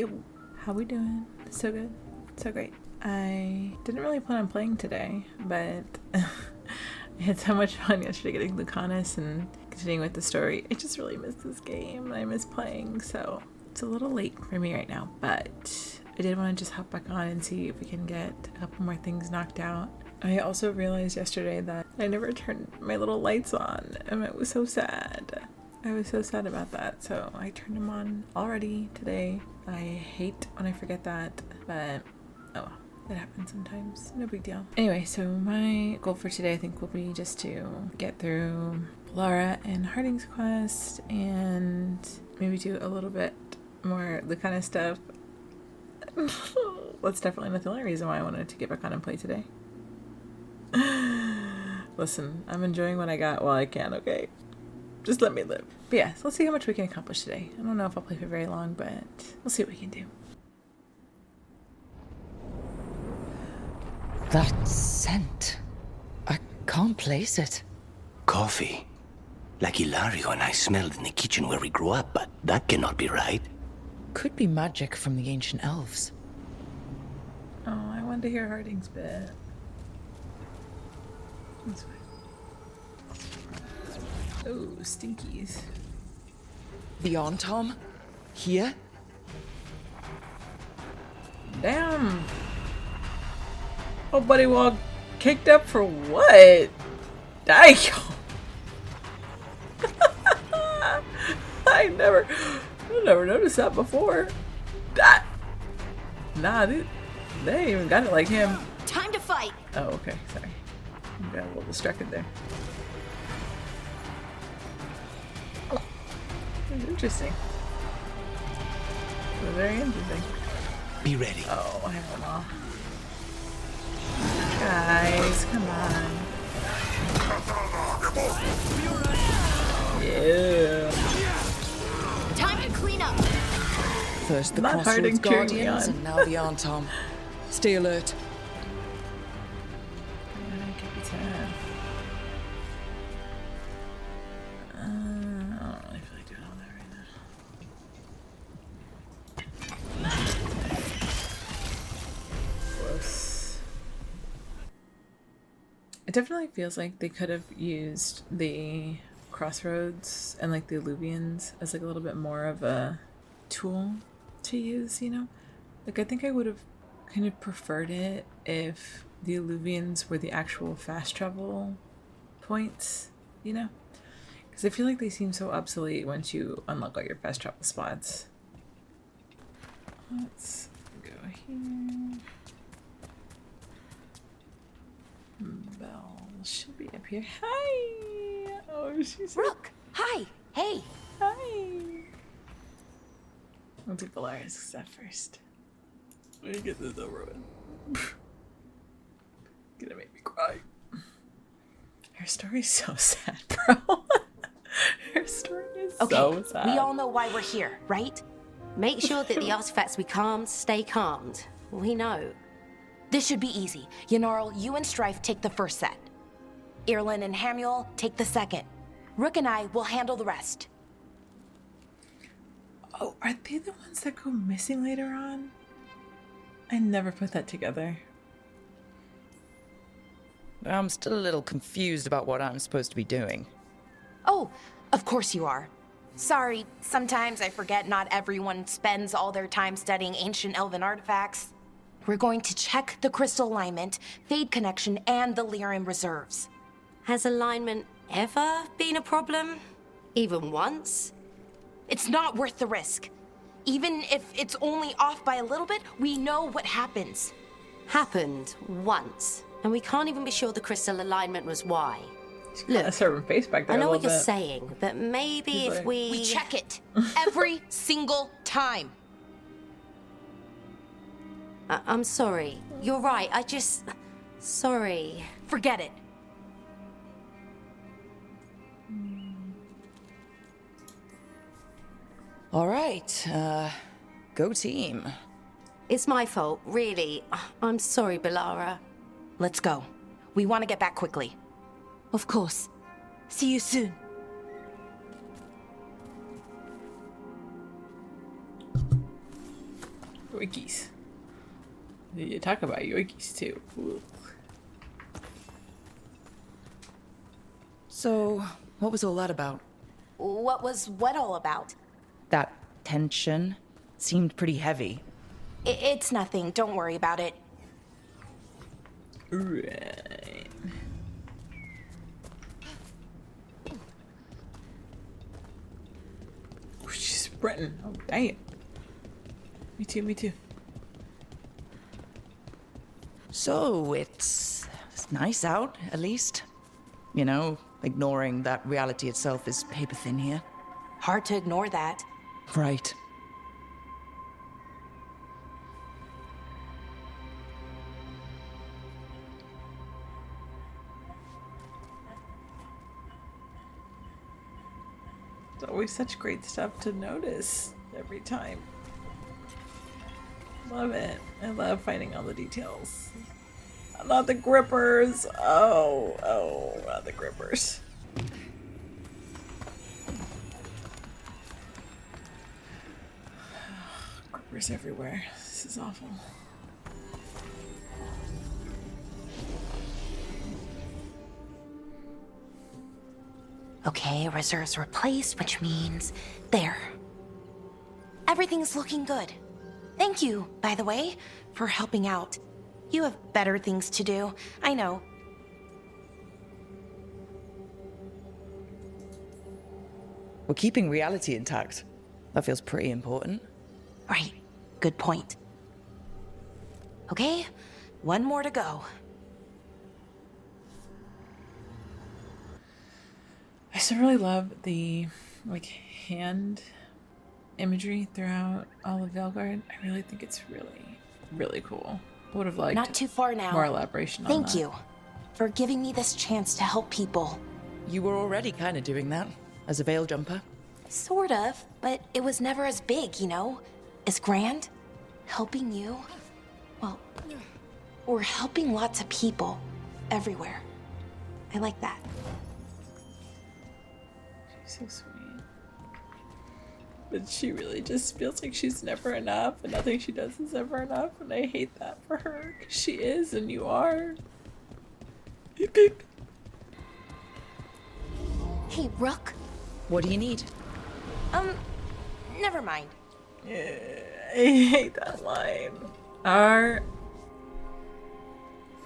Yo, how we doing? So good. So great. I didn't really plan on playing today, but I had so much fun yesterday getting Lucanis and continuing with the story. I just really miss this game and I miss playing, so it's a little late for me right now, but I did want to just hop back on and see if we can get a couple more things knocked out. I also realized yesterday that I never turned my little lights on, and it was so sad. I was so sad about that, so I turned them on already today. I hate when I forget that, but oh well, it happens sometimes. No big deal. Anyway, so my goal for today I think will be just to get through Lara and Harding's quest and maybe do a little bit more Lucanis stuff. That's definitely not the only reason why I wanted to get back on and play today. Listen, I'm enjoying what I got while I can, okay? Just let me live. But yeah, so let's see how much we can accomplish today. I don't know if I'll play for very long, but we'll see what we can do. That scent. I can't place it. Coffee. Like Ilario and I smelled in the kitchen where we grew up, but that cannot be right. Could be magic from the ancient elves. Oh, I wanted to hear Harding's bit. That's fine. Oh, stinkies. The Tom? Here? Damn. Oh, buddy, well, kicked up for what? Damn. I never noticed that before. That. Nah, they ain't even got it like him. Time to fight. Oh, okay, sorry. I got a little distracted there. Interesting. Very interesting. Be ready. Oh, I have them all. Guys, come on. Yeah. Time to clean up. First the Not Crossroads Harding cheering me Guardians on. and now the Tom. Stay alert. I don't really feel like doing all that right now. Close. It definitely feels like they could have used the Crossroads and like the Alluvians as like a little bit more of a tool to use, you know? Like I think I would have kind of preferred it if the Alluvians were the actual fast travel points, you know? Because I feel like they seem so obsolete once you unlock all your fast travel spots. Let's go here. Belle, she'll be up here. Hi! Oh, she's Rook, hi. Hey. Hi! I'll do Valaria's stuff first. Let me get this over with. Gonna make me cry. Her story's so sad, bro. Her story is so sad. We all know why we're here, right? Make sure that the artifacts we calmed stay calmed. We know. This should be easy. Yanarl, you and Strife take the first set. Irlin and Hamuel take the second. Rook and I will handle the rest. Oh, are they the ones that go missing later on? I never put that together. I'm still a little confused about what I'm supposed to be doing. Oh, of course you are. Sorry, sometimes I forget not everyone spends all their time studying ancient elven artifacts. We're going to check the crystal alignment, fade connection, and the Lyran reserves. Has alignment ever been a problem? Even once? It's not worth the risk. Even if it's only off by a little bit, we know what happens. Happened once, and we can't even be sure the crystal alignment was why. Look, a certain face back there. I know a what little you're bit. saying, but maybe He's if like- We check it every single time. I'm sorry. You're right. Sorry. Forget it. All right, go team. It's my fault, really. I'm sorry, Balara. Let's go. We want to get back quickly. Of course. See you soon. Yoikies. You talk about yoikies too. Ooh. So, what was all that about? What was what all about? That tension seemed pretty heavy. It's nothing. Don't worry about it. Right. Ooh, she's sprinting. Oh, damn. Me too, me too. So, it's nice out, at least. You know, ignoring that reality itself is paper thin here. Hard to ignore that. Right. It's always such great stuff to notice every time. Love it. I love finding all the details. Not the grippers. Oh, not the grippers. Grippers everywhere. This is awful. Okay, reserves replaced, which means there. Everything's looking good. Thank you, by the way, for helping out. You have better things to do, I know. We're keeping reality intact. That feels pretty important. Right, good point. Okay, one more to go. I still really love the hand imagery throughout all of Veilguard. I really think it's really cool. I would have liked Not too far now. more elaboration on that. Thank you for giving me this chance to help people. You were already kind of doing that, as a veil jumper. Sort of, but it was never as big, you know? As grand. Helping you. Well, we're helping lots of people. Everywhere. I like that. She's so sweet. But she really just feels like she's never enough, and nothing she does is ever enough, and I hate that for her, 'cause she is, and you are. Beep, beep. Hey, Rook. What do you need? Never mind. Yeah, I hate that line.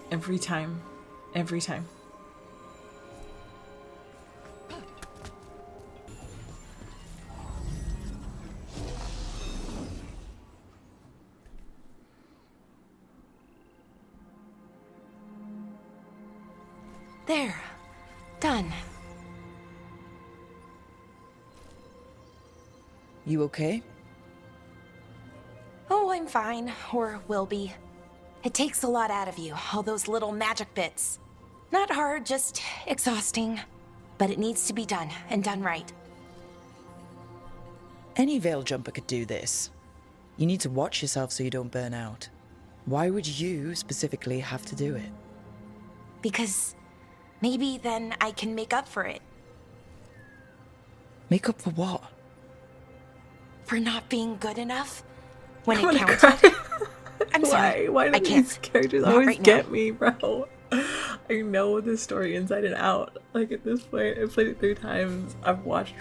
Every time. There. Done. You okay? Oh, I'm fine. Or will be. It takes a lot out of you, all those little magic bits. Not hard, just exhausting. But it needs to be done, and done right. Any veil jumper could do this. You need to watch yourself so you don't burn out. Why would you specifically have to do it? Because maybe then I can make up for it. Make up for what? For not being good enough when I'm it gonna counted. cry. I'm sorry. Why I do can't. these characters Not always right now. get me, bro? I know this story inside and out. Like, at this point, I've played it 3 times. I've watched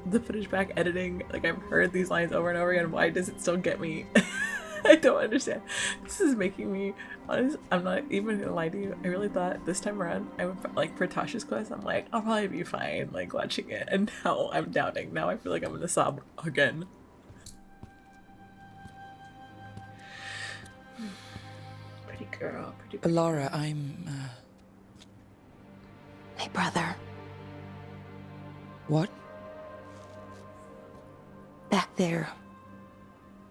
the footage back editing. Like, I've heard these lines over and over again. Why does it still get me? I don't understand. This is making me honest. I'm not even gonna lie to you. I really thought this time around I would, like, for Tasha's quest, I'm like, I'll probably be fine, like, watching it. And now I'm doubting. Now I feel like I'm gonna sob again. Pretty girl. Laura, I'm, My brother. What? Back there.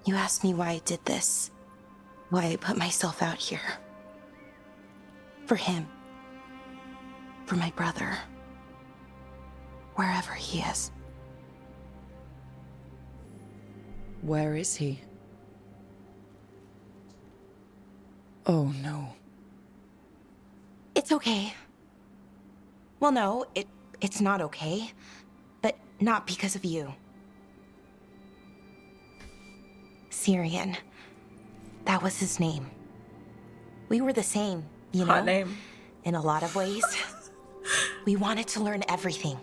You asked me why I did this. Why I put myself out here. For him. For my brother. Wherever he is. Where is he? Oh, no. It's okay. Well, no, it's not okay. But not because of you. Syrian. That was his name. We were the same, you know? Hot name. In a lot of ways. We wanted to learn everything.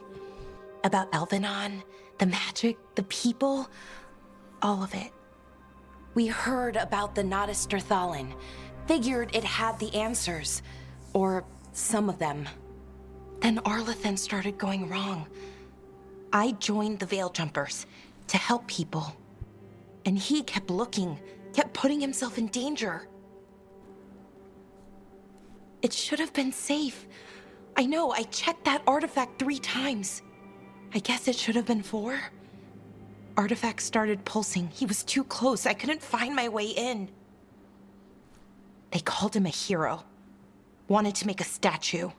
About Elvenon, the magic, the people, all of it. We heard about the Notisterthalin. Figured it had the answers. Or some of them. Then Arlathan started going wrong. I joined the Veil Jumpers to help people. And he kept looking, kept putting himself in danger. It should have been safe. I know, I checked that artifact 3 times. I guess it should have been 4. Artifact started pulsing. He was too close. I couldn't find my way in. They called him a hero. Wanted to make a statue.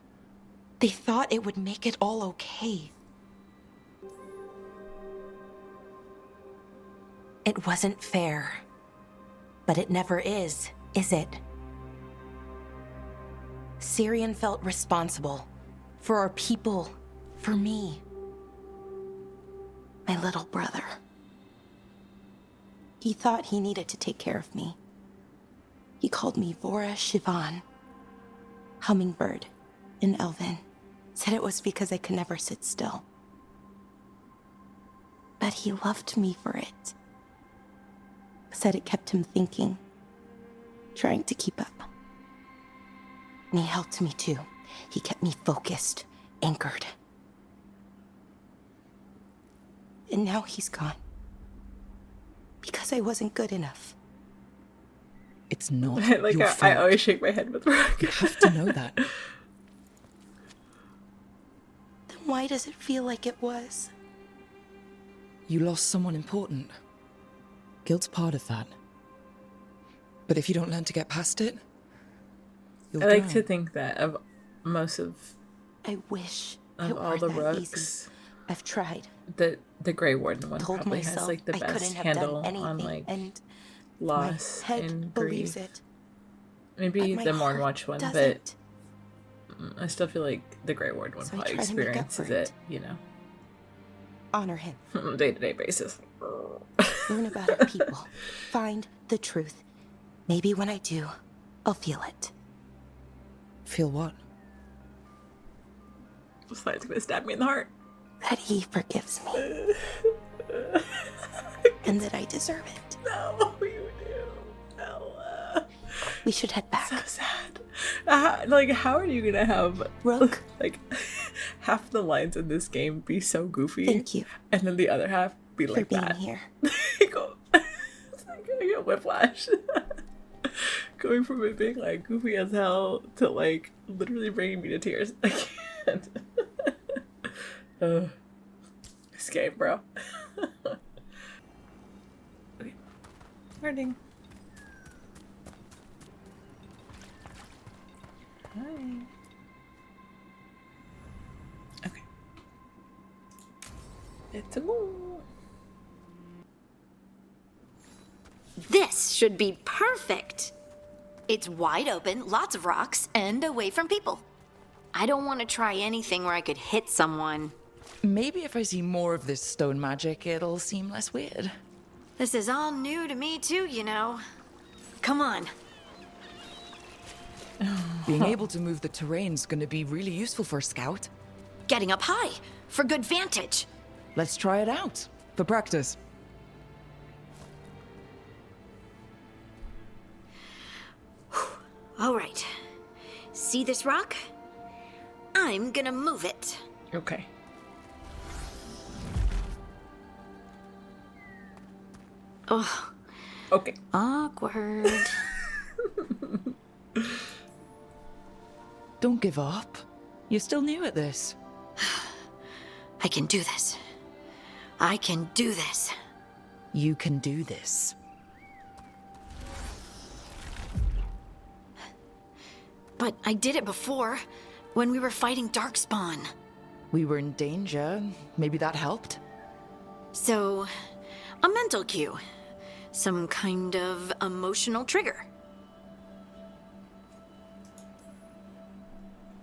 They thought it would make it all okay. It wasn't fair. But it never is it? Syrian felt responsible. For our people. For me. My little brother. He thought he needed to take care of me. He called me Vora Shivan. Hummingbird in Elven. Said it was because I could never sit still. But he loved me for it. Said it kept him thinking. Trying to keep up. And he helped me too. He kept me focused, anchored. And now he's gone. Because I wasn't good enough. It's not Like your I fault. always shake my head with Rook. You have to know that. Then why does it feel like it was? You lost someone important. Guilt's part of that. But if you don't learn to get past it, you'll I like drown. to think that of most of I wish of it all were the that easy. Rooks, I've tried. the Grey Warden one Told probably has myself like the I best couldn't have handle done anything, on like and loss my head and believes grief. it. Maybe But the my Mornwatch heart one, doesn't. but I still feel like the Grey Warden one So I probably try to make up for experiences it. it, you know, Honor him. on a day-to-day basis. Learn about our people. Find the truth. Maybe when I do, I'll feel it. Feel what? It's like it's gonna stab me in the heart. That he forgives me. And that I deserve it. No, you do. Ella. We should head back. So sad. How are you gonna have Rook, like half the lines in this game be so goofy, thank you and then the other half be for like being that? here. It's like I get whiplash. Going from it being like goofy as hell to like literally bringing me to tears. I can't. This game, bro. Okay. Morning. Hi. Okay. It's a move. This should be perfect. It's wide open, lots of rocks, and away from people. I don't want to try anything where I could hit someone. Maybe if I see more of this stone magic, it'll seem less weird. This is all new to me too, you know. Come on. Being able to move the terrain's gonna be really useful for a scout. Getting up high for good vantage. Let's try it out. For practice. All right. See this rock? I'm gonna move it. Okay. Ugh, Okay. awkward. Don't give up. You're still new at this. I can do this. I can do this. You can do this. But I did it before, when we were fighting Darkspawn. We were in danger. Maybe that helped. So, a mental cue. Some kind of emotional trigger.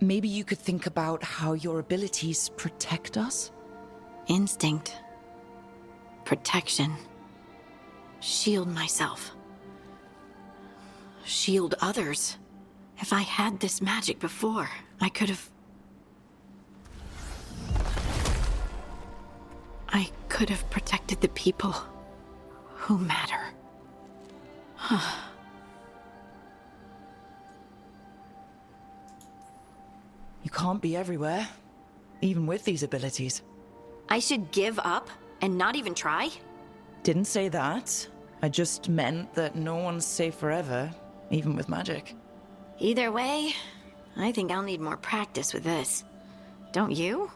Maybe you could think about how your abilities protect us? Instinct. Protection. Shield myself. shield others. If I had this magic before, I could have protected the people who matter. You can't be everywhere, even with these abilities. I should give up and not even try? Didn't say that. I just meant that no one's safe forever, even with magic. Either way, I think I'll need more practice with this. Don't you?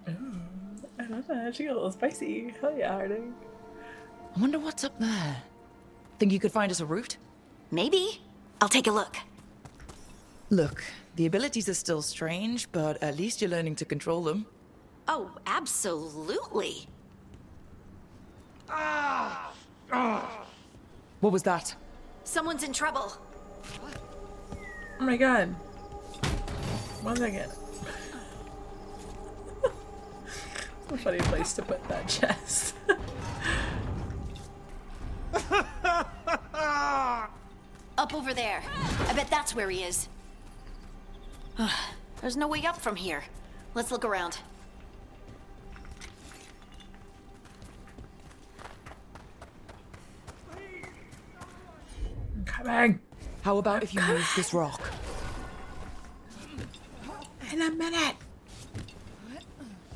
I love that. She got a little spicy. Hell yeah, Harding. I wonder what's up there. Think you could find us a route? Maybe. I'll take a look. Look, the abilities are still strange, but at least you're learning to control them. Oh, absolutely. What was that? Someone's in trouble. Oh my god. 1 second. It's a funny place to put that chest. Up over there. I bet that's where he is. There's no way up from here. Let's look around. I'm coming. How about if you move this rock? In a minute.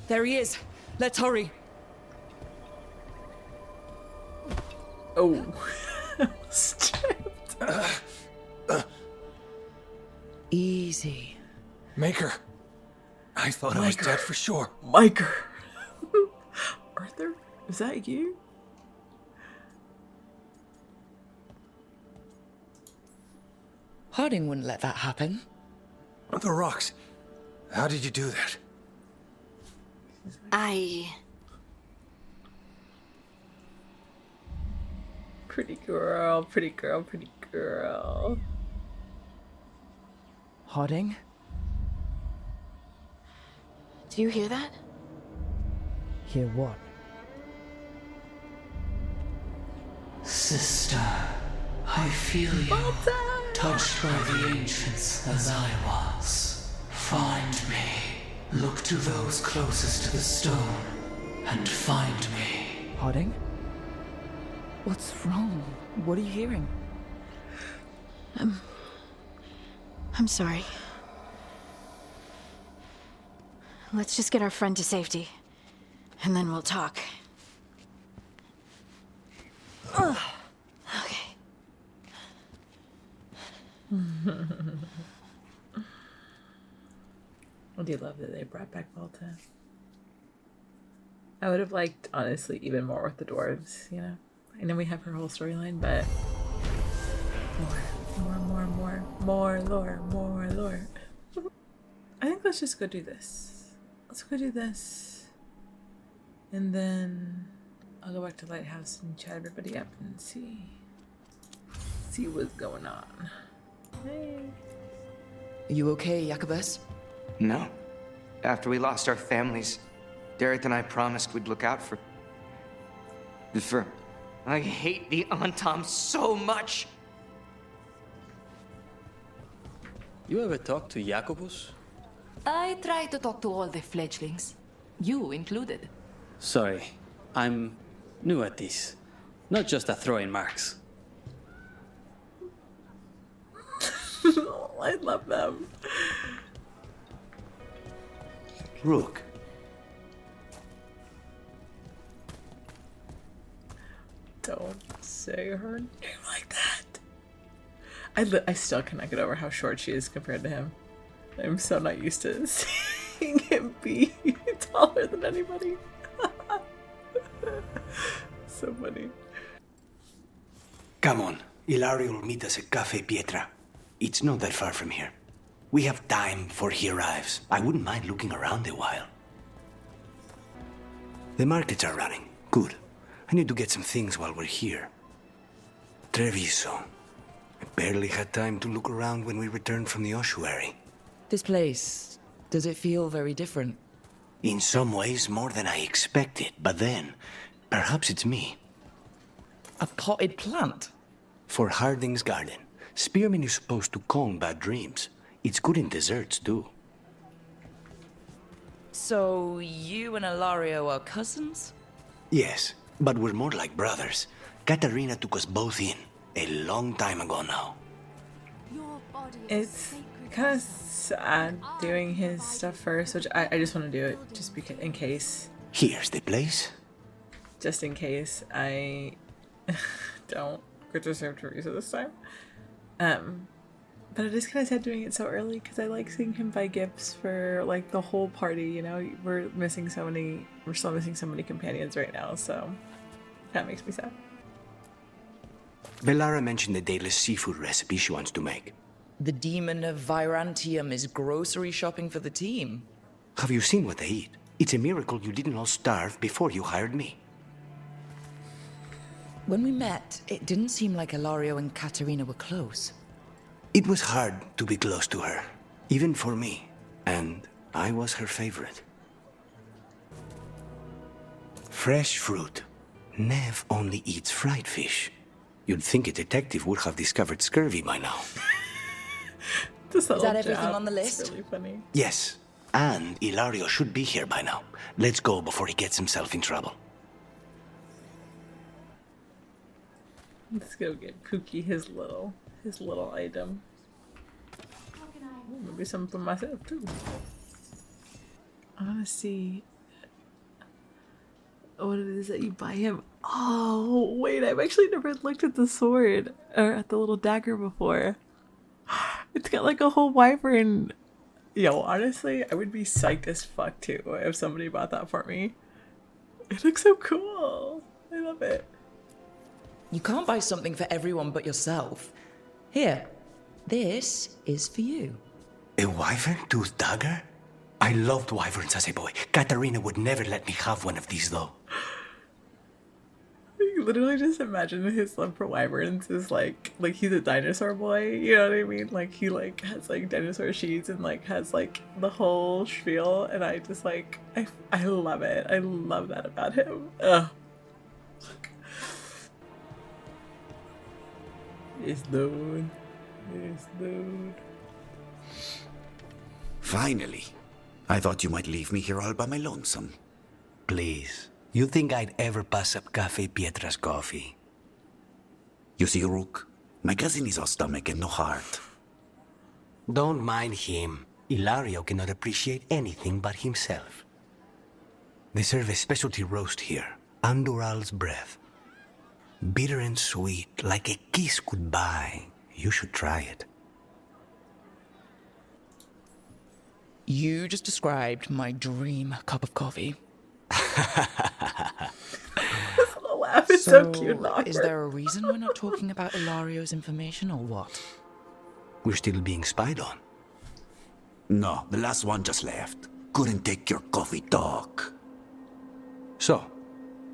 There he is. Let's hurry. Oh. Stripped. Easy. Maker. I thought I was dead for sure. Miker. Arthur? Is that you? Harding wouldn't let that happen. The rocks. How did you do that? Pretty girl, pretty girl, pretty girl. Harding? Do you hear that? Hear what? Sister, I feel you, touched by the ancients as I was. Find me. Look to those closest to the stone, and find me. Harding? What's wrong? What are you hearing? I'm sorry. Let's just get our friend to safety, and then we'll talk. Okay. I do love that they brought back Volta. I would have liked, honestly, even more with the dwarves, you know? I know we have her whole storyline, but more lore. I think let's just go do this. Let's go do this. And then I'll go back to Lighthouse and chat everybody up and see what's going on. Hey. Are you okay, Jacobus? No. After we lost our families, Derek and I promised we'd look out for... I hate the Antom so much! You ever talk to Jacobus? I try to talk to all the fledglings. You included. Sorry, I'm new at this. Not just at throwing marks. I love them. Rook. Don't say her name like that. I still cannot get over how short she is compared to him. I'm so not used to seeing him be taller than anybody. So funny. Come on. Ilario will meet us at Cafe Pietra. It's not that far from here. We have time before he arrives. I wouldn't mind looking around a while. The markets are running. Good. I need to get some things while we're here. Treviso. I barely had time to look around when we returned from the ossuary. This place, does it feel very different? In some ways, more than I expected. But then, perhaps it's me. A potted plant? for Harding's Garden. Spearmint is supposed to calm bad dreams. It's good in desserts, too. So, you and Ilario are cousins? Yes, but we're more like brothers. Katarina took us both in, a long time ago now. It's kind of sad doing his stuff first, which I just want to do it just because, in case. Here's the place. Just in case I don't get to serve Teresa this time. But it is kind of sad doing it so early because I like seeing him buy gifts for like the whole party. You know, we're still missing so many companions right now, so that makes me sad. Bellara mentioned the daedalus seafood recipe she wants to make. The demon of Virantium is grocery shopping for the team. Have you seen what they eat? It's a miracle you didn't all starve before you hired me. When we met, it didn't seem like Ilario and Katarina were close. It was hard to be close to her, even for me, and I was her favorite. Fresh fruit. Neve only eats fried fish. You'd think a detective would have discovered scurvy by now. Is that everything on the list? It's really funny. Yes, and Ilario should be here by now. Let's go before he gets himself in trouble. Let's go get Pookie his little item. Ooh, maybe some for myself too. I want to see what it is that you buy him. Oh wait, I've actually never looked at the sword or at the little dagger before. It's got like a whole wyvern. Yo, honestly, I would be psyched as fuck too if somebody bought that for me. It looks so cool. I love it. You can't buy something for everyone but yourself. Here, this is for you. A wyvern tooth dagger? I loved wyverns as a boy. Katarina would never let me have one of these though. Literally just imagine his love for wyverns is like he's a dinosaur boy, you know what I mean? Like he like has like dinosaur sheets and like has like the whole spiel, and I just like I love it. I love that about him. Ugh. This dude. Finally. I thought you might leave me here all by my lonesome. Please. You think I'd ever pass up Cafe Pietra's coffee? You see, Rook, my cousin is all stomach and no heart. Don't mind him. Ilario cannot appreciate anything but himself. They serve a specialty roast here, Andoral's breath. Bitter and sweet, like a kiss goodbye. You should try it. You just described my dream cup of coffee. This little laugh is so cute and awkward. Is there a reason we're not talking about Ilario's information or what? We're still being spied on. No, the last one just left. Couldn't take your coffee talk. So,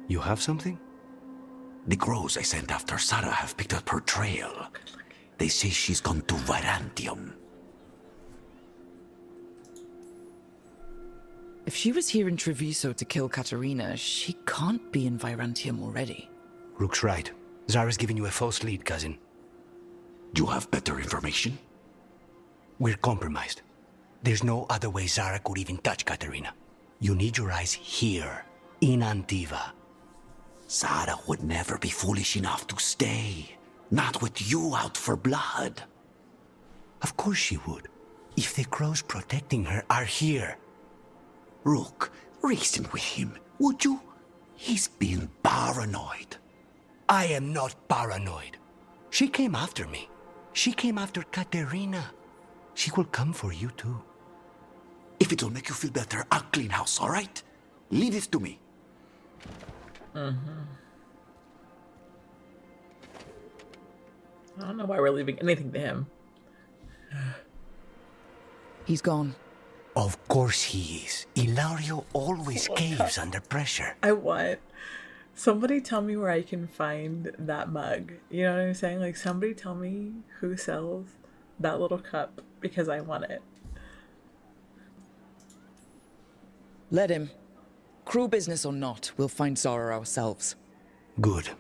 you have something? The crows I sent after Sarah have picked up her trail. They say she's gone to Virantium. If she was here in Treviso to kill Katarina, she can't be in Virantium already. Rook's right. Zara's giving you a false lead, cousin. You have better information? We're compromised. There's no other way Zara could even touch Katarina. You need your eyes here, in Antiva. Zara would never be foolish enough to stay. Not with you out for blood. Of course she would. If the crows protecting her are here. Rook, reason with him, would you? He's being paranoid. I am not paranoid. She came after me. She came after Katerina. She will come for you too. If it'll make you feel better, I'll clean house, all right? Leave this to me. I don't know why we're leaving anything to him. He's gone. Of course he is. Ilario always caves under pressure. I want somebody tell me where I can find that mug. You know what I'm saying? Like somebody tell me who sells that little cup because I want it. Let him. Crew business or not, we'll find Zara ourselves. Good.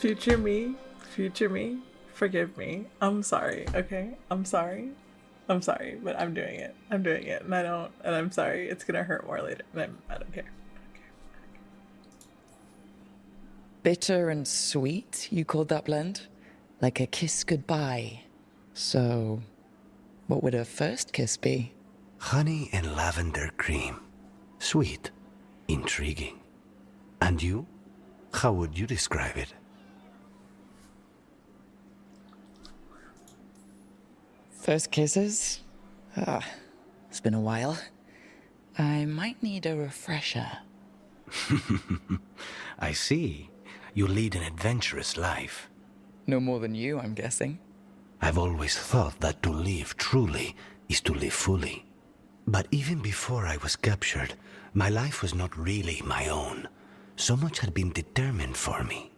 Future me, forgive me. I'm sorry, okay? I'm sorry, but I'm doing it, and I'm sorry. It's gonna hurt more later, and I don't care. Bitter and sweet, you called that blend? Like a kiss goodbye. So, what would a first kiss be? Honey and lavender cream. Sweet. Intriguing. And you? How would you describe it? First kisses? It's been a while. I might need a refresher. I see. You lead an adventurous life. No more than you, I'm guessing. I've always thought that to live truly is to live fully. But even before I was captured, my life was not really my own. So much had been determined for me.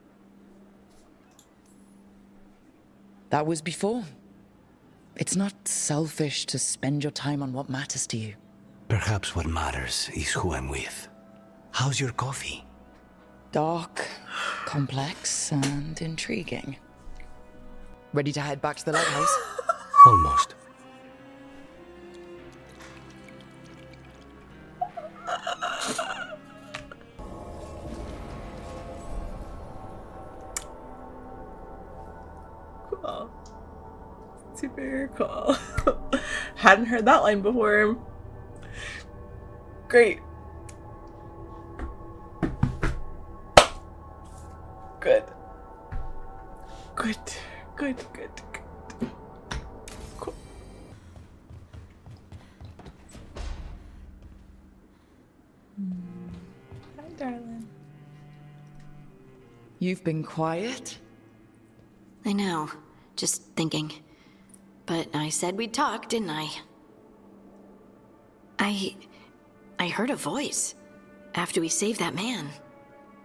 That was before. It's not selfish to spend your time on what matters to you. Perhaps what matters is who I'm with. How's your coffee? Dark, complex, and intriguing. Ready to head back to the lighthouse? Almost. Cool. Super cool. Hadn't heard that line before. Great. Good. Cool. Hi, darling. You've been quiet? I know. Just thinking. But I said we'd talk, didn't I? I heard a voice after we saved that man.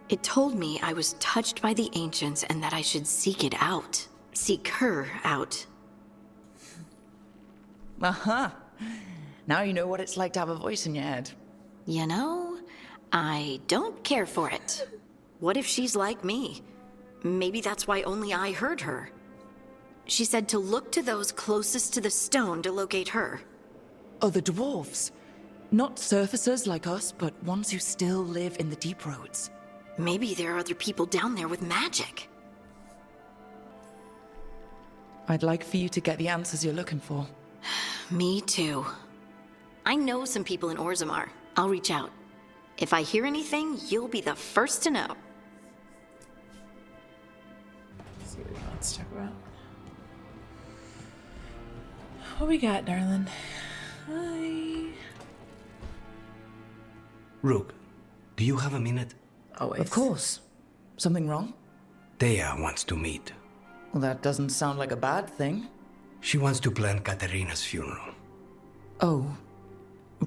It told me I was touched by the ancients and that I should seek it out. Seek her out. Uh-huh. Now you know what it's like to have a voice in your head. You know, I don't care for it. What if she's like me? Maybe that's why only I heard her. She said to look to those closest to the stone to locate her. Other dwarves. Not surfacers like us, but ones who still live in the deep roads. Maybe there are other people down there with magic. I'd like for you to get the answers you're looking for. Me too. I know some people in Orzammar. I'll reach out. If I hear anything, you'll be the first to know. Let's see what he wants to talk about. What we got, darling? Hi. Rook, do you have a minute? Always. Of course. Something wrong? Thea wants to meet. Well, that doesn't sound like a bad thing. She wants to plan Katerina's funeral. Oh,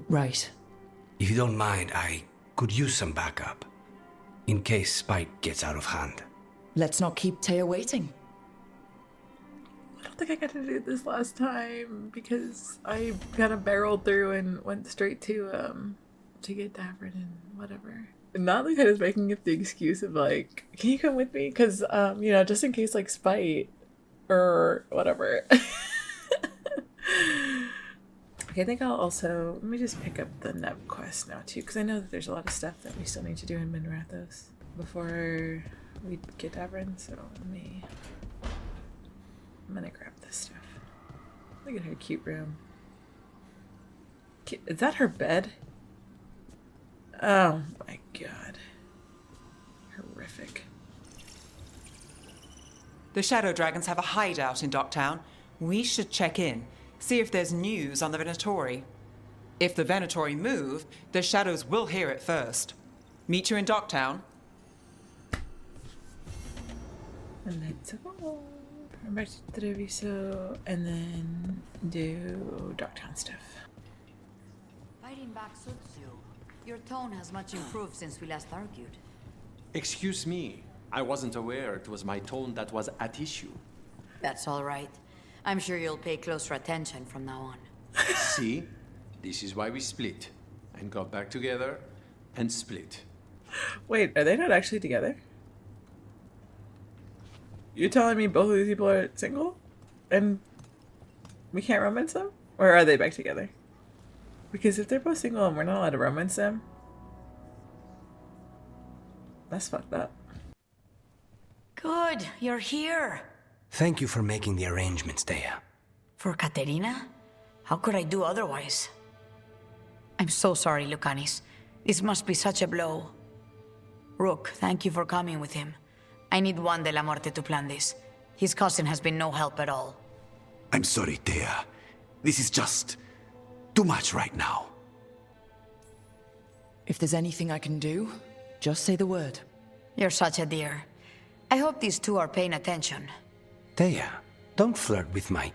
right. If you don't mind, I could use some backup. In case Spike gets out of hand. Let's not keep Taya waiting. I don't think I got to do this last time because I kind of barreled through and went straight to get Davrid and whatever. Not like I was making it the excuse of like, can you come with me? Because just in case like Spite or whatever. Okay, I think I'll also let me just pick up the Neve quest now too, because I know that there's a lot of stuff that we still need to do in Minrathos before we get Davrid. So I'm gonna grab this stuff. Look at her cute room. Is that her bed? Oh my god. Horrific. The Shadow Dragons have a hideout in Docktown. We should check in, see if there's news on the Venatori. If the Venatori move, the Shadows will hear it first. Meet you in Docktown. And let's go. Back to Treviso and then do Docktown stuff. Fighting back suits you. Your tone has much improved since we last argued. Excuse me. I wasn't aware it was my tone that was at issue. That's all right. I'm sure you'll pay closer attention from now on. See? This is why we split. And got back together and split. Wait, are they not actually together? You're telling me both of these people are single? And we can't romance them? Or are they back together? Because if they're both single and we're not allowed to romance them, that's fucked up. Good, you're here. Thank you for making the arrangements, Thea. For Katerina? How could I do otherwise? I'm so sorry, Lucanis. This must be such a blow. Rook, thank you for coming with him. I need Juan de la Muerte to plan this. His cousin has been no help at all. I'm sorry, Thea. This is just too much right now. If there's anything I can do, just say the word. You're such a dear. I hope these two are paying attention. Thea, don't flirt with my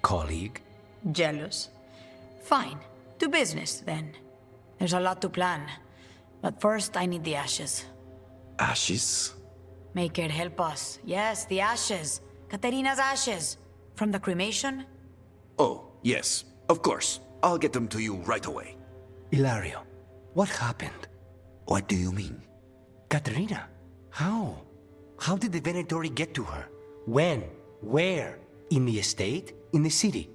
colleague. Jealous? Fine. To business, then. There's a lot to plan. But first, I need the ashes. Ashes? Make it help us. Yes, the ashes. Katerina's ashes. From the cremation? Oh, yes, of course. I'll get them to you right away. Ilario, what happened? What do you mean? Katerina, how? How did the Venatori get to her? When? Where? In the estate? In the city?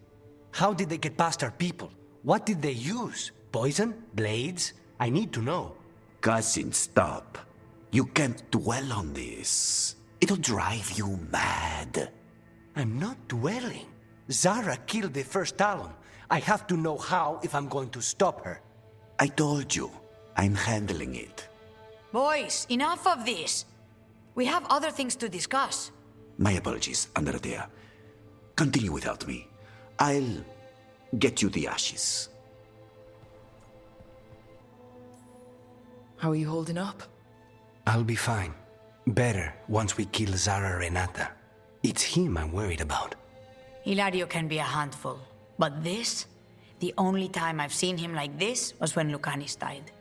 How did they get past our people? What did they use? Poison? Blades? I need to know. Cousin, stop. You can't dwell on this. It'll drive you mad. I'm not dwelling. Zara killed the first Talon. I have to know how if I'm going to stop her. I told you, I'm handling it. Boys, enough of this. We have other things to discuss. My apologies, Andrea. Continue without me. I'll get you the ashes. How are you holding up? I'll be fine. Better once we kill Zara Renata. It's him I'm worried about. Hilario can be a handful, but this? The only time I've seen him like this was when Lucanis died.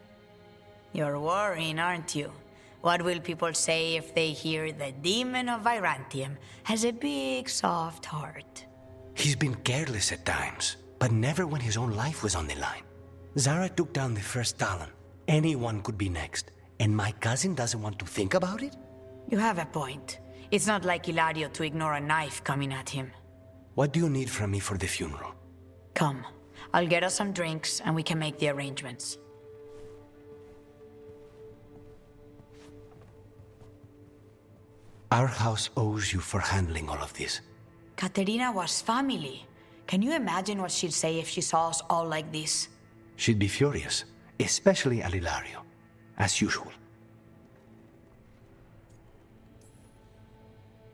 You're worrying, aren't you? What will people say if they hear the demon of Virantium has a big, soft heart? He's been careless at times, but never when his own life was on the line. Zara took down the first Talon. Anyone could be next, and my cousin doesn't want to think about it? You have a point. It's not like Hilario to ignore a knife coming at him. What do you need from me for the funeral? Come. I'll get us some drinks, and we can make the arrangements. Our house owes you for handling all of this. Katerina was family. Can you imagine what she'd say if she saw us all like this? She'd be furious, especially at Hilario, as usual.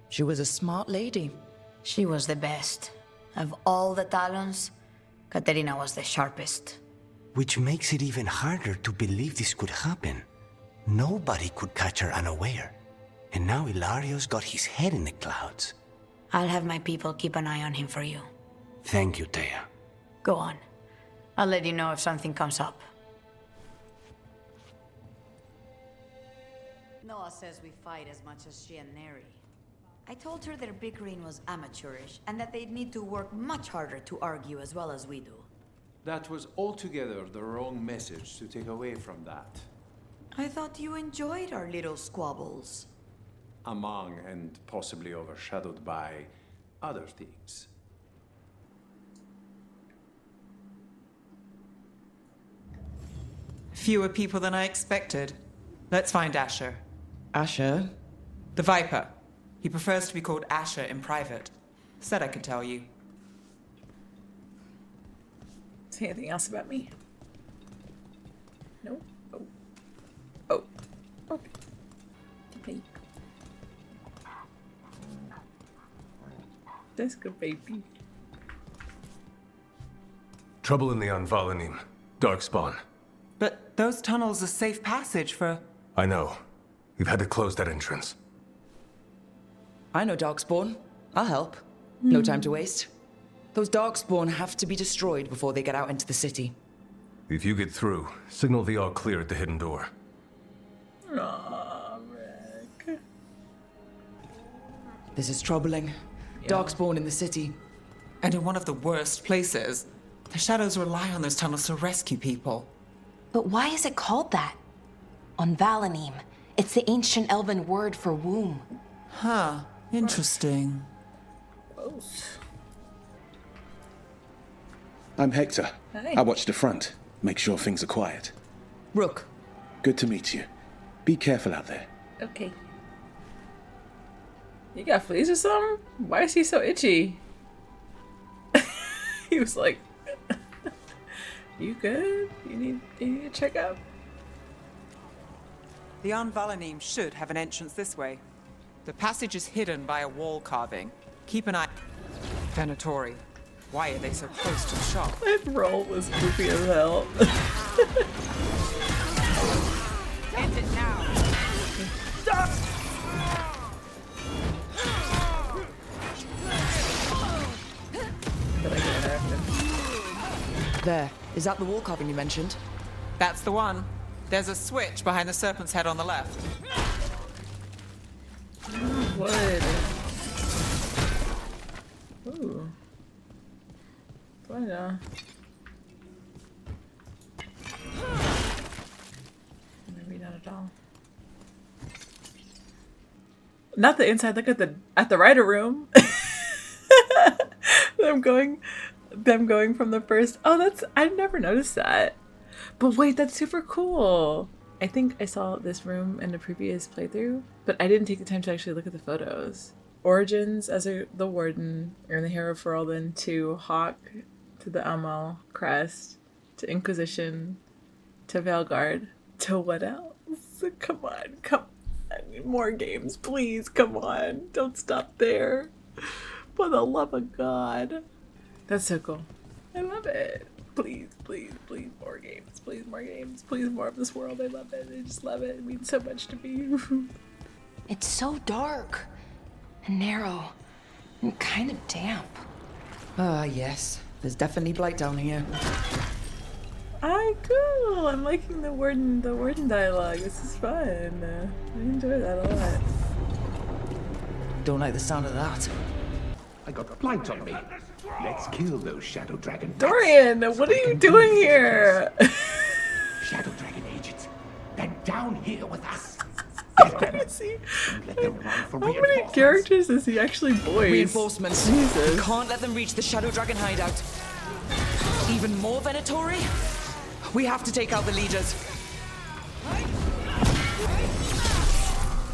She was a smart lady. She was the best. Of all the Talons, Katerina was the sharpest. Which makes it even harder to believe this could happen. Nobody could catch her unaware. And now Hilario's got his head in the clouds. I'll have my people keep an eye on him for you. Thank you, Thea. Go on. I'll let you know if something comes up. Noah says we fight as much as she and Neri. I told her their bickering was amateurish, and that they'd need to work much harder to argue as well as we do. That was altogether the wrong message to take away from that. I thought you enjoyed our little squabbles. Among and possibly overshadowed by other things. Fewer people than I expected. Let's find Asher. Asher? The Viper. He prefers to be called Asher in private. Said I could tell you. Say anything else about me? No? Oh. Oh. Okay. Play. That's good, baby. Trouble in the Anvalanim. Darkspawn. But those tunnels are safe passage for... I know. We've had to close that entrance. I know Darkspawn. I'll help. No time to waste. Those Darkspawn have to be destroyed before they get out into the city. If you get through, signal the all clear at the hidden door. Aw, Rick. This is troubling. Yeah. Darkspawn in the city. And in one of the worst places. The Shadows rely on those tunnels to rescue people. But why is it called that? On Valanim, it's the ancient elven word for womb. Huh. Interesting. Gross. I'm Hector. Hi. I watch the front. Make sure things are quiet. Rook. Good to meet you. Be careful out there. Okay. You got fleas or something? Why is he so itchy? He was like, you good? You need a checkup? The Anvalanim should have an entrance this way. The passage is hidden by a wall carving. Keep an eye. Venatori. Why are they so close to the shop? That roll was goofy as hell. End it now. There. Is that the wall carving you mentioned? That's the one. There's a switch behind the serpent's head on the left. Wood. Ooh. Bueno. Maybe not at all. Not the inside. Look at the writer room. them going from the first. Oh, that's, I've never noticed that. But wait, that's super cool. I think I saw this room in a previous playthrough, but I didn't take the time to actually look at the photos. Origins as the Warden, or the hero for Alden, to Hawk, to the Amal crest, to Inquisition, to Veilguard, to what else? Come on. I need more games, please. Come on. Don't stop there. For the love of God. That's so cool. I love it. Please, please, please, more games. Please, more games. Please, more of this world. I love it. I just love it. It means so much to me. It's so dark and narrow and kind of damp. Yes. There's definitely blight down here. Cool. I'm liking the Warden dialogue. This is fun. I enjoy that a lot. Don't like the sound of that. I got blight on me. Let's kill those shadow dragon. Dorian, what are you doing here? Shadow dragon agents. They're down here with us. Is he? How many characters does he actually voice? Reinforcements. Jesus. We can't let them reach the Shadow Dragon hideout. Even more Venatori? We have to take out the leaders.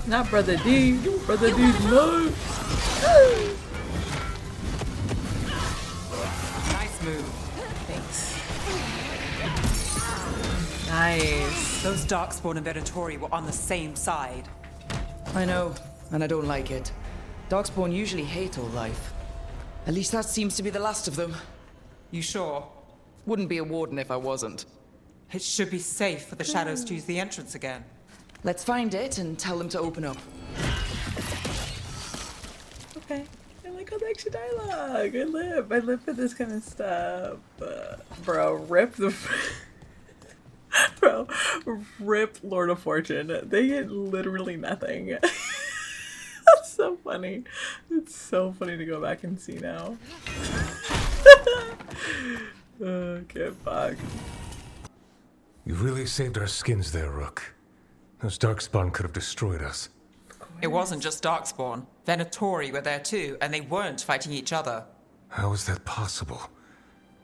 Not Brother D. Brother D's no. Nice move. Thanks. Nice. Those Darkspawn and Venatori were on the same side. I know, and I don't like it. Darkspawn usually hate all life. At least that seems to be the last of them. You sure? Wouldn't be a Warden if I wasn't. It should be safe for the shadows to use the entrance again. Let's find it and tell them to open up. Okay. I like all the extra dialogue. I live for this kind of stuff. Bro, rip the... Bro, rip Lord of Fortune. They get literally nothing. That's so funny. It's so funny to go back and see now. Okay, fuck. You really saved our skins there, Rook. Those Darkspawn could have destroyed us. It wasn't just Darkspawn. Venatori were there too, and they weren't fighting each other. How is that possible?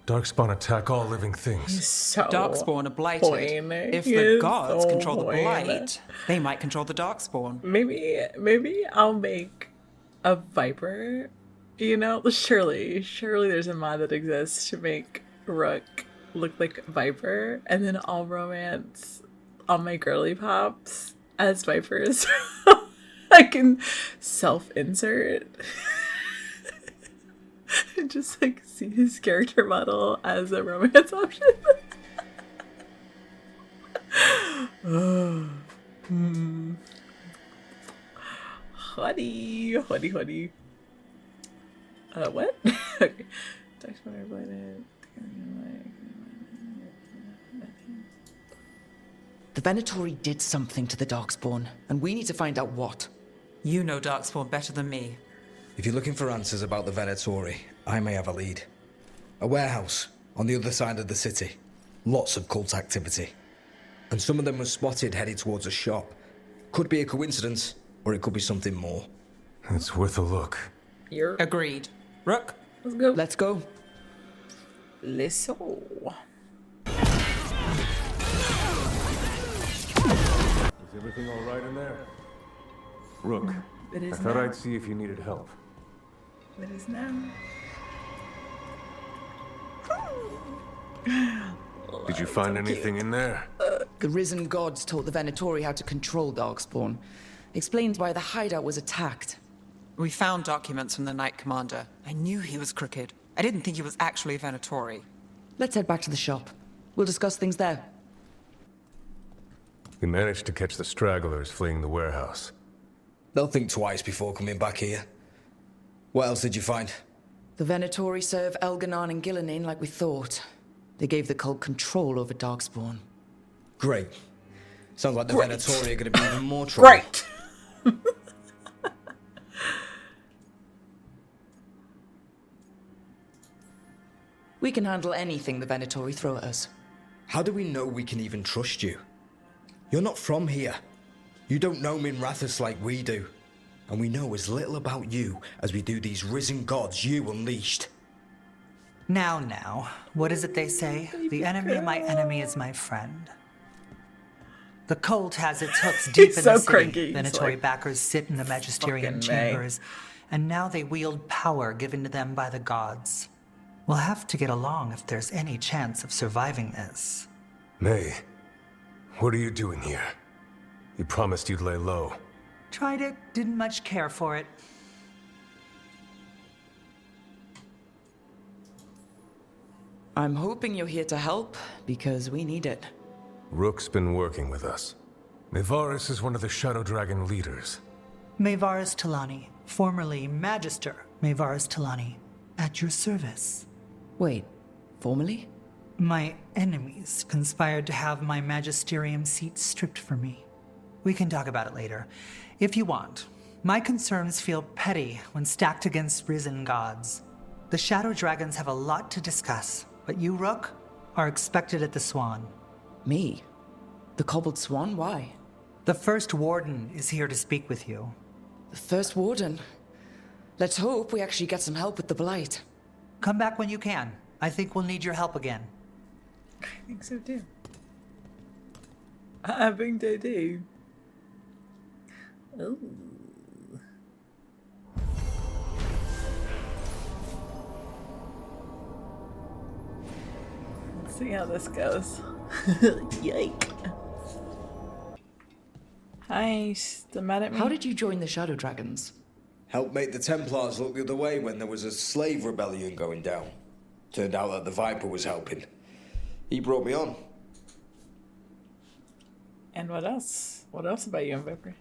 Darkspawn attack all living things. So Darkspawn are blighted. If the gods control the blight, they might control the Darkspawn. Maybe I'll make a Viper. You know, surely there's a mod that exists to make Rook look like Viper, and then I'll romance all my girly pops as Vipers. I can self-insert and just like see his character model as a romance option. Honey. What? Okay. The Venatori did something to the Darkspawn, and we need to find out what. You know Darkspawn better than me. If you're looking for answers about the Venatori, I may have a lead. A warehouse on the other side of the city. Lots of cult activity. And some of them were spotted headed towards a shop. Could be a coincidence, or it could be something more. It's worth a look. Agreed. Rook? Let's go. Let's go. Let's go. Is everything all right in there? Rook, It I is thought now. I'd see if you needed help. It is now. Did you find anything in there? The risen gods taught the Venatori how to control Darkspawn. Explains why the hideout was attacked. We found documents from the Knight Commander. I knew he was crooked. I didn't think he was actually Venatori. Let's head back to the shop. We'll discuss things there. We managed to catch the stragglers fleeing the warehouse. They'll think twice before coming back here. What else did you find? The Venatori serve Elganon and Gillenane like we thought. They gave the cult control over Darkspawn. Great. Sounds like the Great. Venatori are going to be even more trouble. Great. We can handle anything the Venatori throw at us. How do we know we can even trust you? You're not from here. You don't know Minrathous like we do. And we know as little about you as we do these risen gods you unleashed. Now, what is it they say? The enemy of my enemy is my friend. The cult has its hooks deep in so the city. cranky. Venatori Like, backers sit in the magisterium fucking May. chambers, and now they wield power given to them by the gods. We'll have to get along if there's any chance of surviving this. May, what are you doing here? You promised you'd lay low. Tried it, didn't much care for it. I'm hoping you're here to help, because we need it. Rook's been working with us. Mevaris is one of the Shadow Dragon leaders. Mevaris Talani, formerly Magister Mevaris Talani, at your service. Wait, formally? My enemies conspired to have my magisterium seat stripped from me. We can talk about it later, if you want. My concerns feel petty when stacked against risen gods. The Shadow Dragons have a lot to discuss, but you, Rook, are expected at the Swan. Me? The Cobbled Swan? Why? The first Warden is here to speak with you. The first Warden? Let's hope we actually get some help with the Blight. Come back when you can. I think we'll need your help again. I think so too. I think they do. Ooh. Let's see how this goes. Yike. Hi, still mad at me? How did you join the Shadow Dragons? Helped make the Templars look the other way when there was a slave rebellion going down. Turned out that the Viper was helping. He brought me on. And what else? What else about you and Viper?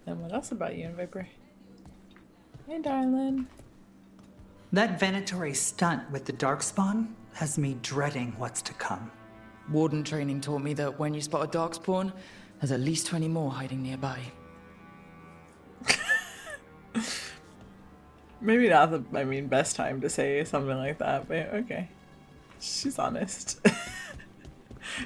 And what else about you and Viper? Hey, darling. That Venatori stunt with the Darkspawn has me dreading what's to come. Warden training taught me that when you spot a Darkspawn, there's at least 20 more hiding nearby. Maybe not the, best time to say something like that, but okay. She's honest.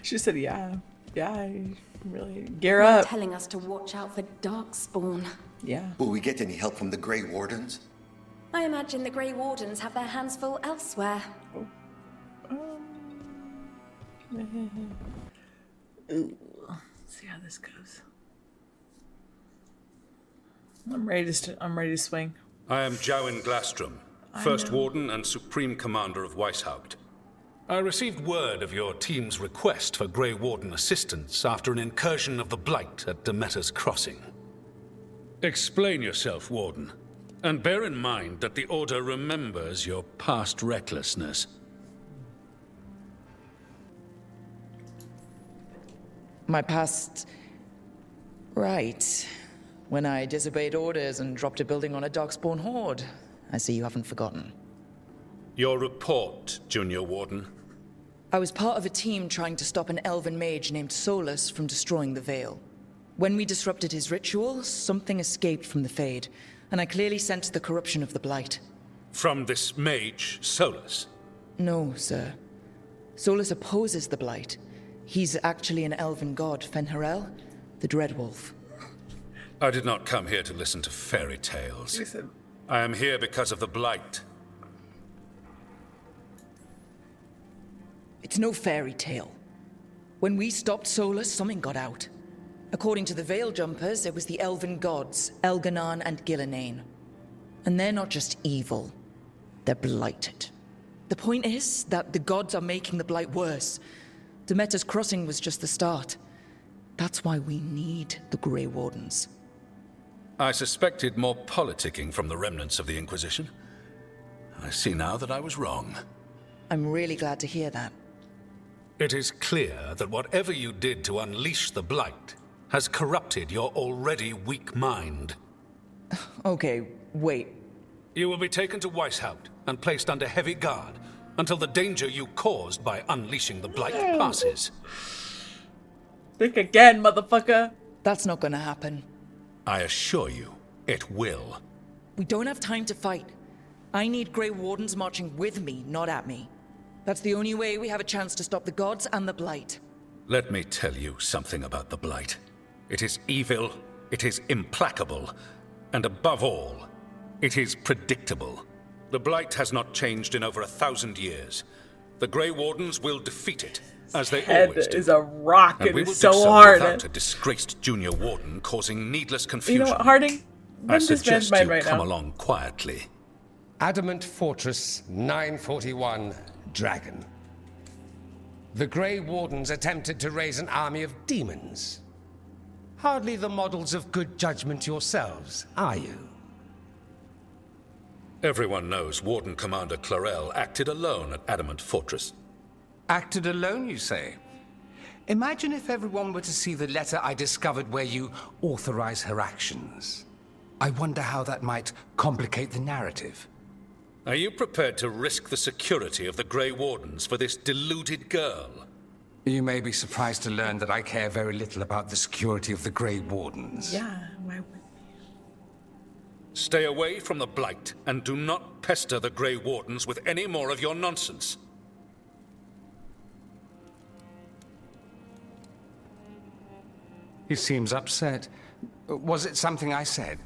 She said, yeah, I really gear They're up. telling us to watch out for Darkspawn. Yeah. Will we get any help from the Grey Wardens? I imagine the Grey Wardens have their hands full elsewhere. Ooh. See how this goes. I'm ready to swing. I am Jowin Glastrom, First Warden and Supreme Commander of Weishaupt. I received word of your team's request for Grey Warden assistance after an incursion of the Blight at Demeter's Crossing. Explain yourself, Warden, and bear in mind that the Order remembers your past recklessness. My past... Right. When I disobeyed orders and dropped a building on a Darkspawn horde. I see you haven't forgotten. Your report, Junior Warden. I was part of a team trying to stop an elven mage named Solas from destroying the Veil. When we disrupted his ritual, something escaped from the Fade, and I clearly sensed the corruption of the Blight. From this mage, Solas? No, sir. Solas opposes the Blight. He's actually an elven god, Fen'Harel, the Dreadwolf. I did not come here to listen to fairy tales. I am here because of the Blight. It's no fairy tale. When we stopped Solas, something got out. According to the Veil Jumpers, it was the elven gods, Elganon and Gillenane. And they're not just evil, they're blighted. The point is that the gods are making the Blight worse. Demeter's Crossing was just the start. That's why we need the Grey Wardens. I suspected more politicking from the remnants of the Inquisition. I see now that I was wrong. I'm really glad to hear that. It is clear that whatever you did to unleash the Blight has corrupted your already weak mind. Okay, wait. You will be taken to Weishaupt and placed under heavy guard until the danger you caused by unleashing the Blight passes. Think again, motherfucker. That's not gonna happen. I assure you, it will. We don't have time to fight. I need Grey Wardens marching with me, not at me. That's the only way we have a chance to stop the gods and the Blight. Let me tell you something about the Blight. It is evil, it is implacable, and above all, it is predictable. The Blight has not changed in over 1,000 years. The Grey Wardens will defeat it, as they always do. Head is a rock. And It we will is do so so hard. without a disgraced junior warden causing needless You confusion. know what, Harding? I Run this man's suggest mind you right come now. along quietly. Adamant Fortress 941 Dragon. The Grey Wardens attempted to raise an army of demons. Hardly the models of good judgment yourselves, are you? Everyone knows Warden Commander Clarel acted alone at Adamant Fortress. Acted alone, you say? Imagine if everyone were to see the letter I discovered where you authorize her actions. I wonder how that might complicate the narrative. Are you prepared to risk the security of the Grey Wardens for this deluded girl? You may be surprised to learn that I care very little about the security of the Grey Wardens. Yeah, why would Stay away from the Blight, and do not pester the Grey Wardens with any more of your nonsense. He seems upset. Was it something I said?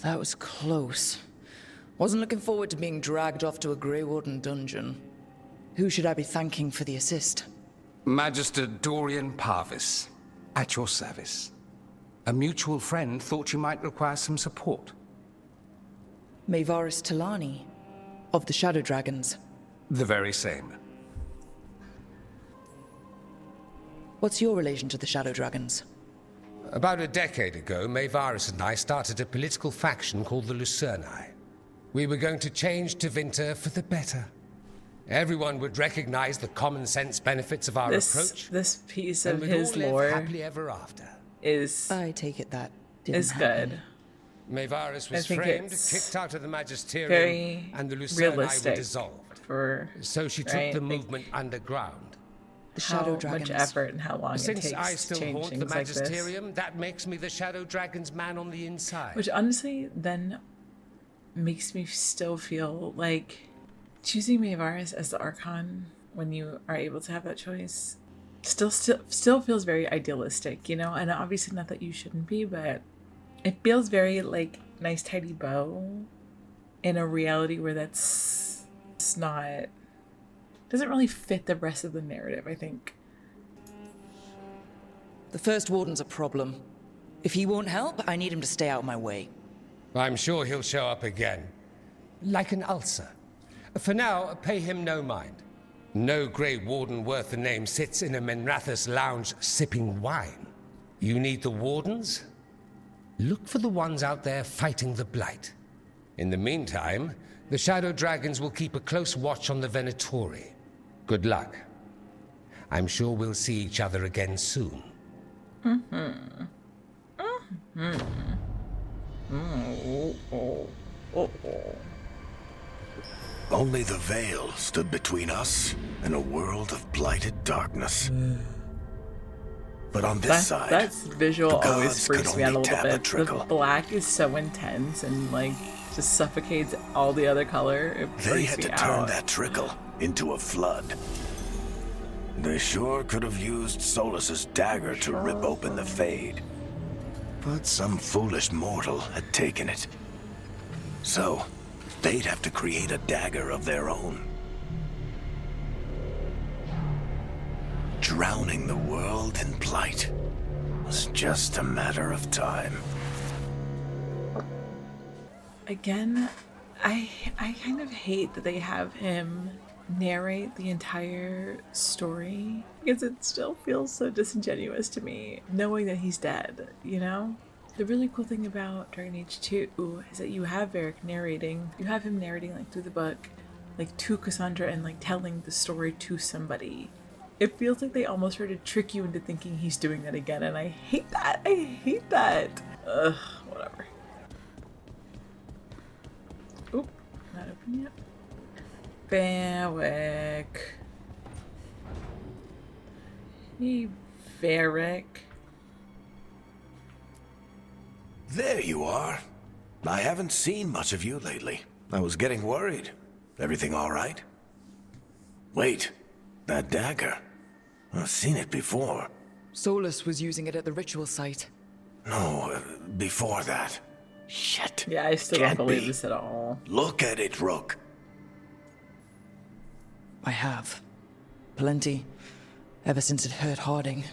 That was close. Wasn't looking forward to being dragged off to a Grey Warden dungeon. Who should I be thanking for the assist? Magister Dorian Parvis, at your service. A mutual friend thought you might require some support. Maevaris Talani, of the Shadow Dragons. The very same. What's your relation to the Shadow Dragons? About a decade ago, Maevaris and I started a political faction called the Lucerni. We were going to change Tevinter for the better. Everyone would recognize the common sense benefits of our approach. This piece and of we'd his all live lore happily ever after. is. I take it that is good. Maevaris I was think framed, it's kicked out of the Magisterium, very and the Lucerni were realistic dissolved. For So she took right? the movement underground. The how Shadow Dragons. much effort and how long Since it takes I to still change haunt the things like this. Magisterium, that makes me the Shadow Dragon's man on the inside. Which honestly then makes me still feel like choosing Maevaris as the Archon when you are able to have that choice still feels very idealistic, you know? And obviously not that you shouldn't be, but it feels very like nice tidy bow in a reality where that's it's not doesn't really fit the rest of the narrative, I think. The First Warden's a problem. If he won't help, I need him to stay out of my way. I'm sure he'll show up again. Like an ulcer. For now, pay him no mind. No Grey Warden worth the name sits in a Menrathus lounge sipping wine. You need the Wardens? Look for the ones out there fighting the Blight. In the meantime, the Shadow Dragons will keep a close watch on the Venatori. Good luck. I'm sure we'll see each other again soon. Only the veil stood between us and a world of blighted darkness. But on this side, that visual the always gods freaks could me out a only little tap a bit. The trickle. black is so intense and like just suffocates all the other color. It They freaks had me to turn out. that trickle into a flood. They sure could have used Solas's dagger to rip open the Fade. But some foolish mortal had taken it. So, they'd have to create a dagger of their own. Drowning the world in blight was just a matter of time. Again, I kind of hate that they have him narrate the entire story, because it still feels so disingenuous to me knowing that he's dead, you know? The really cool thing about Dragon Age 2 is that you have Varric narrating. You have him narrating like through the book, like to Cassandra, and like telling the story to somebody. It feels like they almost try to trick you into thinking he's doing that again, and I hate that. I hate that. Ugh, whatever. Oop, not open yet. Varric. Hey, Varric. There you are. I haven't seen much of you lately. I was getting worried. Everything all right? Wait, that dagger. I've seen it before. Solas was using it at the ritual site. No, before that. Shit. Yeah, I still don't believe this at all. Look at it, Rook. I have. Plenty. Ever since it hurt Harding.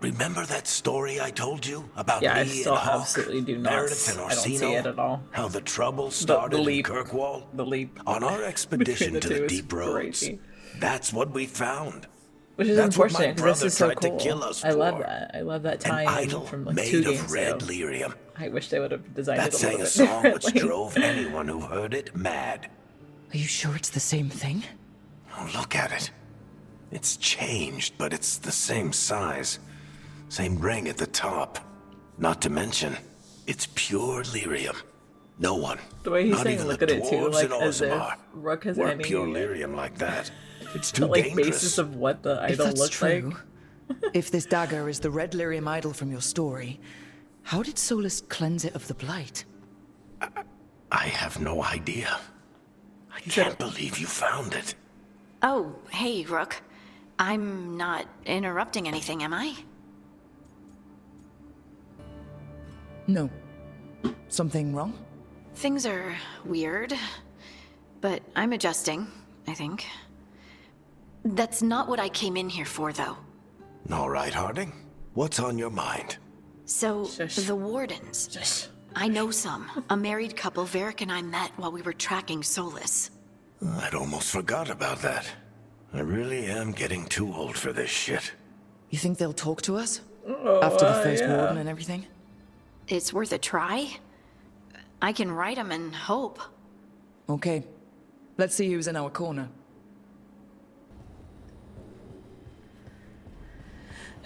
Remember that story I told you about Yeah, me I still and Hawk, absolutely do not. Meredith and I don't see Orsino? it at all. How the trouble started the leap, in Kirkwall? The leap. On our expedition the to two the is deep roads. crazy. That's what we found. Which is That's what my unfortunate, because this brother is so tried cool. to kill us I love for. that. I love that An tie-in idol from like made 2 of games red ago. lyrium. I wish they would have designed That it a sang little a bit song which differently. drove anyone who heard it mad. Are you sure it's the same thing? Oh, look at it. It's changed, but it's the same size. Same ring at the top. Not to mention, it's pure lyrium. No one, The way he's not saying, even look the at it too, dwarves like in as if Orzammar, Rook has work any pure lyrium like that. It's too like dangerous. basis of what the If idol that's looks true, like. if this dagger is the red lyrium idol from your story, how did Solas cleanse it of the blight? I have no idea. I can't believe you found it. Oh, hey, Rook. I'm not interrupting anything, am I? No. Something wrong? Things are weird, but I'm adjusting, I think. That's not what I came in here for, though. All right, Harding. What's on your mind? So, the Wardens. I know some. A married couple Varric and I met while we were tracking Solas. I'd almost forgot about that. I really am getting too old for this shit. You think they'll talk to us? Oh, After the first yeah. warden and everything? It's worth a try. I can write them and hope. Okay. Let's see who's in our corner.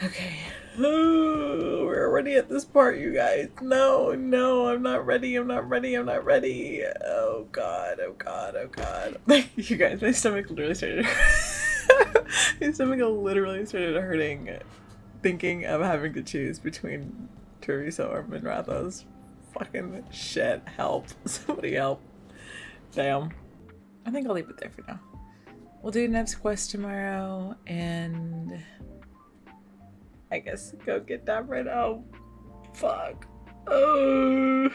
Okay. We're already at this part, you guys. No, I'm not ready. I'm not ready. Oh god, oh god, oh god. You guys, my stomach literally started my stomach literally started hurting thinking of having to choose between Teresa or Minrathos. Fucking shit. Help. Somebody help. Damn. I think I'll leave it there for now. We'll do Neve's quest tomorrow, and I guess go get that right. Oh, fuck. Oh,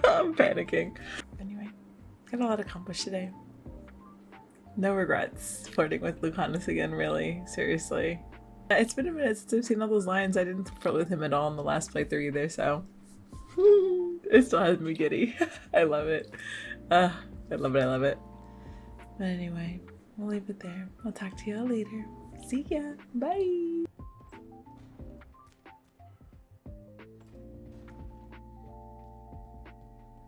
I'm panicking. Anyway, got a lot accomplished today. No regrets flirting with Lucanis again, really. Seriously. It's been a minute since I've seen all those lines. I didn't flirt with him at all in the last playthrough either, so it still has me giddy. I love it. I love it. But anyway, we'll leave it there. I'll talk to y'all later. See ya. Bye.